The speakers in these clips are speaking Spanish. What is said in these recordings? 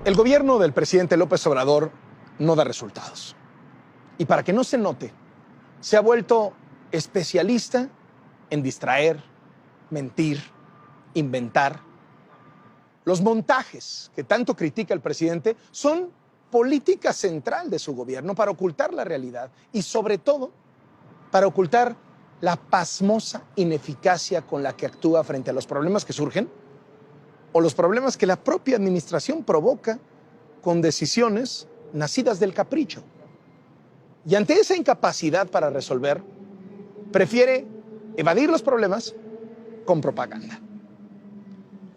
El gobierno del presidente López Obrador no da resultados. Y para que no se note, se ha vuelto especialista en distraer, mentir, inventar. Los montajes que tanto critica el presidente son política central de su gobierno para ocultar la realidad y, sobre todo, para ocultar la pasmosa ineficacia con la que actúa frente a los problemas que surgen o los problemas que la propia administración provoca con decisiones nacidas del capricho. Y ante esa incapacidad para resolver, prefiere evadir los problemas con propaganda.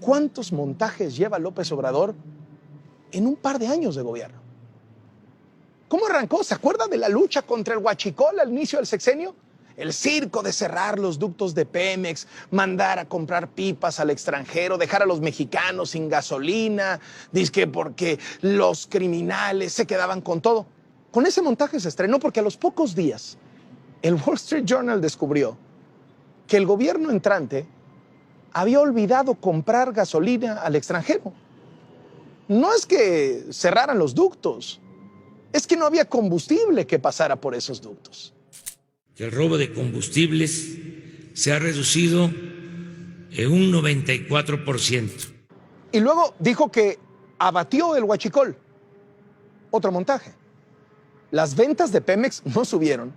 ¿Cuántos montajes lleva López Obrador en un par de años de gobierno? ¿Cómo arrancó? ¿Se acuerda de la lucha contra el huachicol al inicio del sexenio? El circo de cerrar los ductos de Pemex, mandar a comprar pipas al extranjero, dejar a los mexicanos sin gasolina, dizque porque los criminales se quedaban con todo. Con ese montaje se estrenó porque a los pocos días el Wall Street Journal descubrió que el gobierno entrante había olvidado comprar gasolina al extranjero. No es que cerraran los ductos, es que no había combustible que pasara por esos ductos. El robo de combustibles se ha reducido en un 94%. Y luego dijo que abatió el huachicol. Otro montaje. Las ventas de Pemex no subieron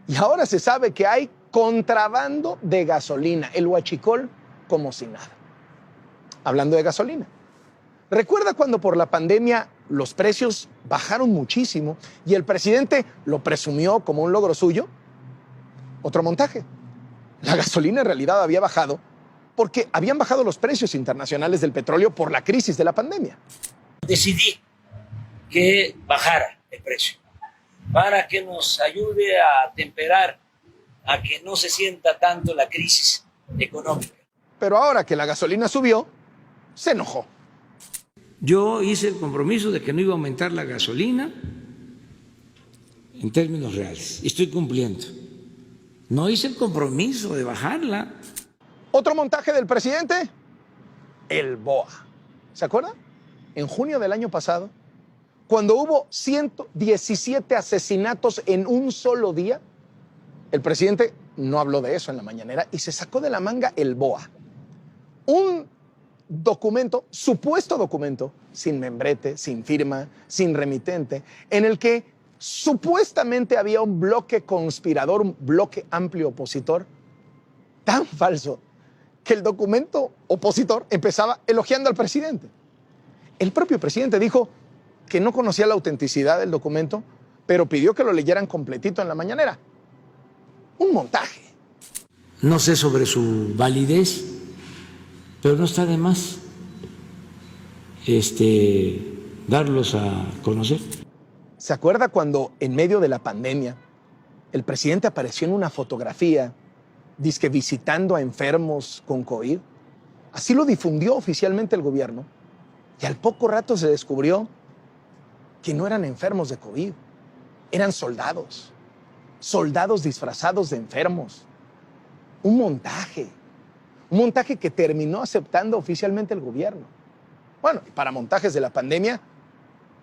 y ahora se sabe que hay contrabando de gasolina, el huachicol como si nada. Hablando de gasolina, ¿recuerda cuando por la pandemia los precios bajaron muchísimo y el presidente lo presumió como un logro suyo? Otro montaje. La gasolina en realidad había bajado porque habían bajado los precios internacionales del petróleo por la crisis de la pandemia. Decidí que bajara el precio para que nos ayude a temperar, a que no se sienta tanto la crisis económica. Pero ahora que la gasolina subió, se enojó. Yo hice el compromiso de que no iba a aumentar la gasolina en términos reales y estoy cumpliendo. No hice el compromiso de bajarla. Otro montaje del presidente, el BOA. ¿Se acuerda? En junio del año pasado, cuando hubo 117 asesinatos en un solo día, el presidente no habló de eso en la mañanera y se sacó de la manga el BOA. Un documento, supuesto documento, sin membrete, sin firma, sin remitente, en el que supuestamente había un bloque conspirador, un bloque amplio opositor, tan falso que el documento opositor empezaba elogiando al presidente. El propio presidente dijo que no conocía la autenticidad del documento, pero pidió que lo leyeran completito en la mañanera. Un montaje. No sé sobre su validez, pero no está de más darlos a conocer. ¿Se acuerda cuando en medio de la pandemia el presidente apareció en una fotografía dizque visitando a enfermos con COVID? Así lo difundió oficialmente el gobierno y al poco rato se descubrió que no eran enfermos de COVID, eran soldados disfrazados de enfermos. Un montaje que terminó aceptando oficialmente el gobierno. Bueno, y para montajes de la pandemia,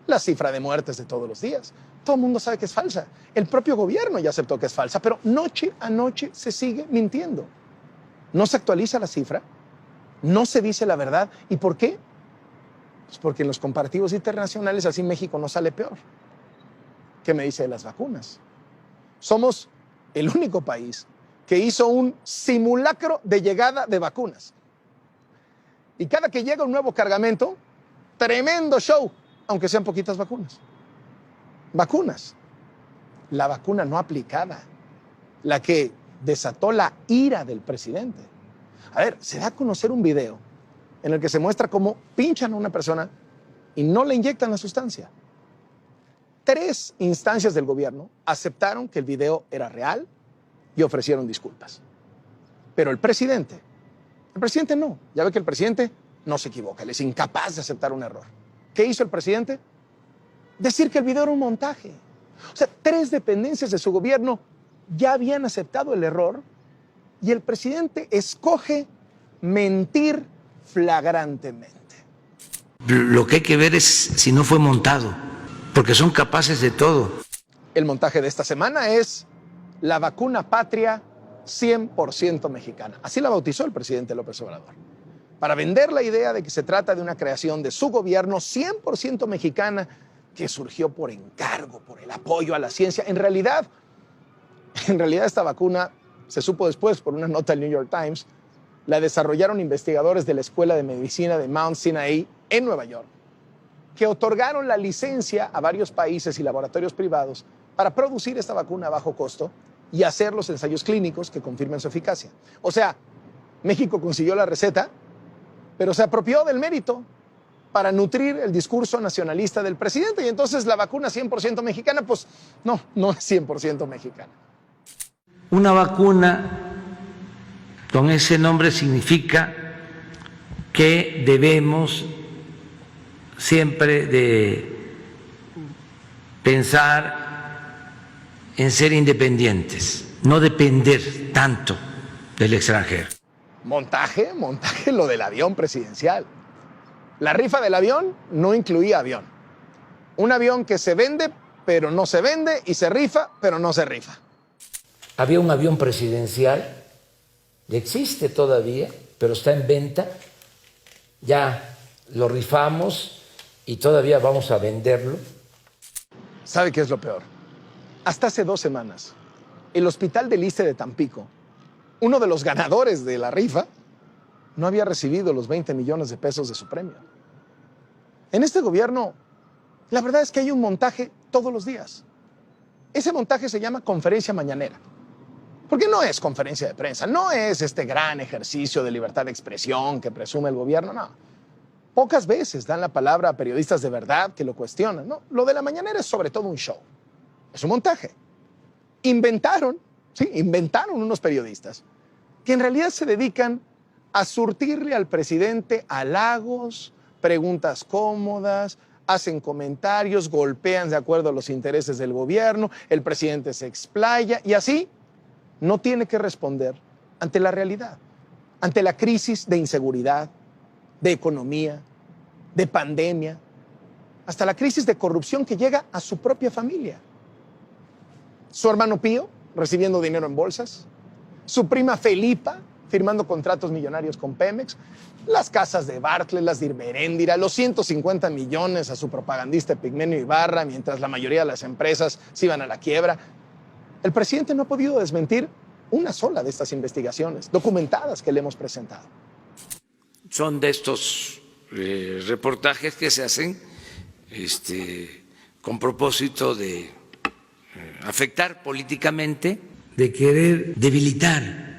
la cifra de muertes de todos los días. Todo el mundo sabe que es falsa. El propio gobierno ya aceptó que es falsa, pero noche a noche se sigue mintiendo. No se actualiza la cifra, no se dice la verdad. ¿Y por qué? Pues porque en los comparativos internacionales así México no sale peor. ¿Qué me dice de las vacunas? Somos el único país que hizo un simulacro de llegada de vacunas. Y cada que llega un nuevo cargamento, tremendo show, aunque sean poquitas vacunas. Vacunas. La vacuna no aplicada, la que desató la ira del presidente. A ver, se da a conocer un video en el que se muestra cómo pinchan a una persona y no le inyectan la sustancia. 3 instancias del gobierno aceptaron que el video era real y ofrecieron disculpas. Pero el presidente no. Ya ve que el presidente no se equivoca, él es incapaz de aceptar un error. ¿Qué hizo el presidente? Decir que el video era un montaje. O sea, 3 dependencias de su gobierno ya habían aceptado el error y el presidente escoge mentir flagrantemente. Lo que hay que ver es si no fue montado, porque son capaces de todo. El montaje de esta semana es la vacuna patria 100% mexicana. Así la bautizó el presidente López Obrador, para vender la idea de que se trata de una creación de su gobierno 100% mexicana que surgió por encargo, por el apoyo a la ciencia. En realidad esta vacuna, se supo después por una nota del New York Times, la desarrollaron investigadores de la Escuela de Medicina de Mount Sinai en Nueva York, que otorgaron la licencia a varios países y laboratorios privados para producir esta vacuna a bajo costo y hacer los ensayos clínicos que confirmen su eficacia. O sea, México consiguió la receta, pero se apropió del mérito para nutrir el discurso nacionalista del presidente, y entonces la vacuna 100% mexicana, pues no es 100% mexicana. Una vacuna con ese nombre significa que debemos siempre de pensar en ser independientes, no depender tanto del extranjero. Montaje lo del avión presidencial. La rifa del avión no incluía avión. Un avión que se vende, pero no se vende, y se rifa, pero no se rifa. Había un avión presidencial, existe todavía, pero está en venta. Ya lo rifamos y todavía vamos a venderlo. ¿Sabe qué es lo peor? Hasta hace 2 semanas, el Hospital del Iste de Tampico, uno de los ganadores de la rifa, no había recibido los 20 millones de pesos de su premio. En este gobierno, la verdad es que hay un montaje todos los días. Ese montaje se llama conferencia mañanera. Porque no es conferencia de prensa, no es este gran ejercicio de libertad de expresión que presume el gobierno, no. Pocas veces dan la palabra a periodistas de verdad que lo cuestionan, ¿no? Lo de la mañanera es sobre todo un show, es un montaje. Inventaron unos periodistas que en realidad se dedican a surtirle al presidente halagos, preguntas cómodas, hacen comentarios, golpean de acuerdo a los intereses del gobierno, el presidente se explaya y así no tiene que responder ante la realidad, ante la crisis de inseguridad, de economía, de pandemia, hasta la crisis de corrupción que llega a su propia familia. Su hermano Pío recibiendo dinero en bolsas, su prima Felipa firmando contratos millonarios con Pemex, las casas de Bartlett, las de Irmeréndira, los 150 millones a su propagandista Epigmenio Ibarra, mientras la mayoría de las empresas se iban a la quiebra. El presidente no ha podido desmentir una sola de estas investigaciones documentadas que le hemos presentado. Son de estos reportajes que se hacen con propósito de afectar políticamente, de querer debilitar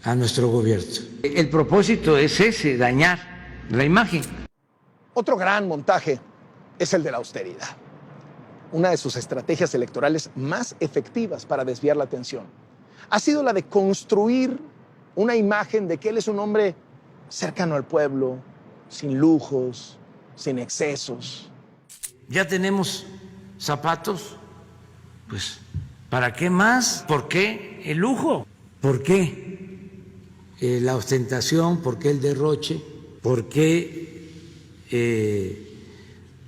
a nuestro gobierno. El propósito es ese, dañar la imagen. Otro gran montaje es el de la austeridad, una de sus estrategias electorales más efectivas para desviar la atención. Ha sido la de construir una imagen de que él es un hombre cercano al pueblo, sin lujos, sin excesos. Ya tenemos zapatos, pues, ¿para qué más? ¿Por qué el lujo? ¿Por qué la ostentación? ¿Por qué el derroche? ¿Por qué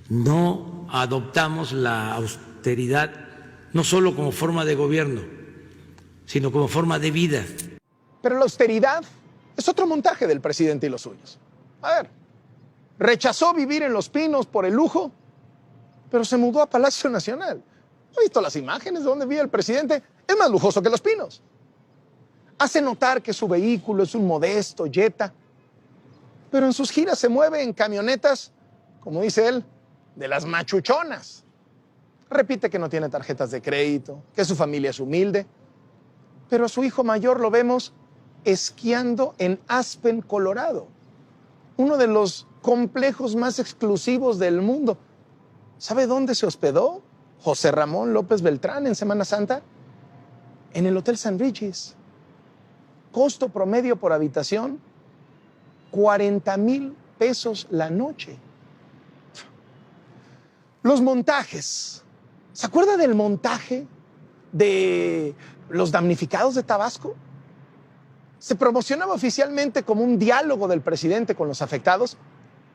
no adoptamos la austeridad no solo como forma de gobierno, sino como forma de vida? Pero la austeridad es otro montaje del presidente y los suyos. A ver, rechazó vivir en Los Pinos por el lujo, pero se mudó a Palacio Nacional. ¿Ha visto las imágenes de donde vive el presidente? Es más lujoso que Los Pinos. Hace notar que su vehículo es un modesto Jetta, pero en sus giras se mueve en camionetas, como dice él, de las machuchonas. Repite que no tiene tarjetas de crédito, que su familia es humilde, pero a su hijo mayor lo vemos esquiando en Aspen, Colorado, uno de los complejos más exclusivos del mundo. ¿Sabe dónde se hospedó José Ramón López Beltrán en Semana Santa? En el Hotel San Regis. Costo promedio por habitación, 40,000 pesos la noche. Los montajes. ¿Se acuerda del montaje de los damnificados de Tabasco? Se promocionaba oficialmente como un diálogo del presidente con los afectados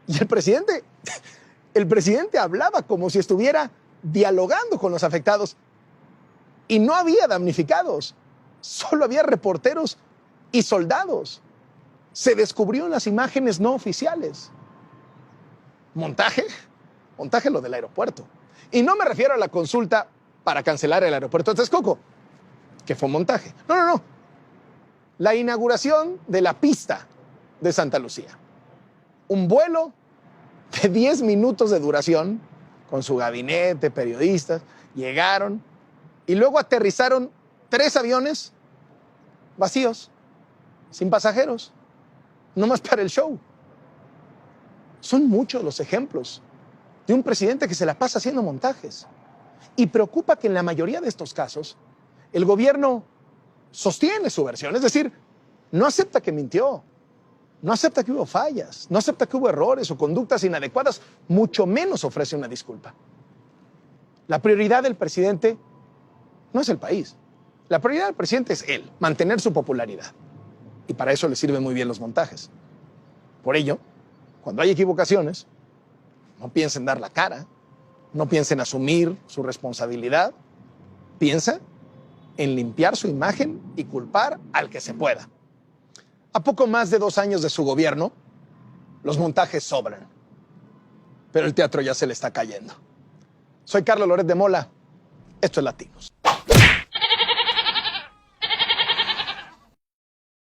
Y el presidente hablaba como si estuviera dialogando con los afectados. Y no había damnificados, solo había reporteros y soldados. Se descubrió en las imágenes no oficiales. ¿Montaje? Montaje lo del aeropuerto. Y no me refiero a la consulta para cancelar el aeropuerto de Texcoco, que fue montaje. No. La inauguración de la pista de Santa Lucía. Un vuelo de 10 minutos de duración, con su gabinete, periodistas, llegaron y luego aterrizaron 3 aviones vacíos, sin pasajeros, nomás para el show. Son muchos los ejemplos de un presidente que se la pasa haciendo montajes. Y preocupa que en la mayoría de estos casos el gobierno sostiene su versión, es decir, no acepta que mintió, no acepta que hubo fallas, no acepta que hubo errores o conductas inadecuadas, mucho menos ofrece una disculpa. La prioridad del presidente no es el país. La prioridad del presidente es él, mantener su popularidad. Y para eso le sirven muy bien los montajes. Por ello, cuando hay equivocaciones, no piensa en dar la cara, no piensa en asumir su responsabilidad, piensa en limpiar su imagen y culpar al que se pueda. A poco más de 2 años de su gobierno, los montajes sobran. Pero el teatro ya se le está cayendo. Soy Carlos Loret de Mola. Esto es Latinos.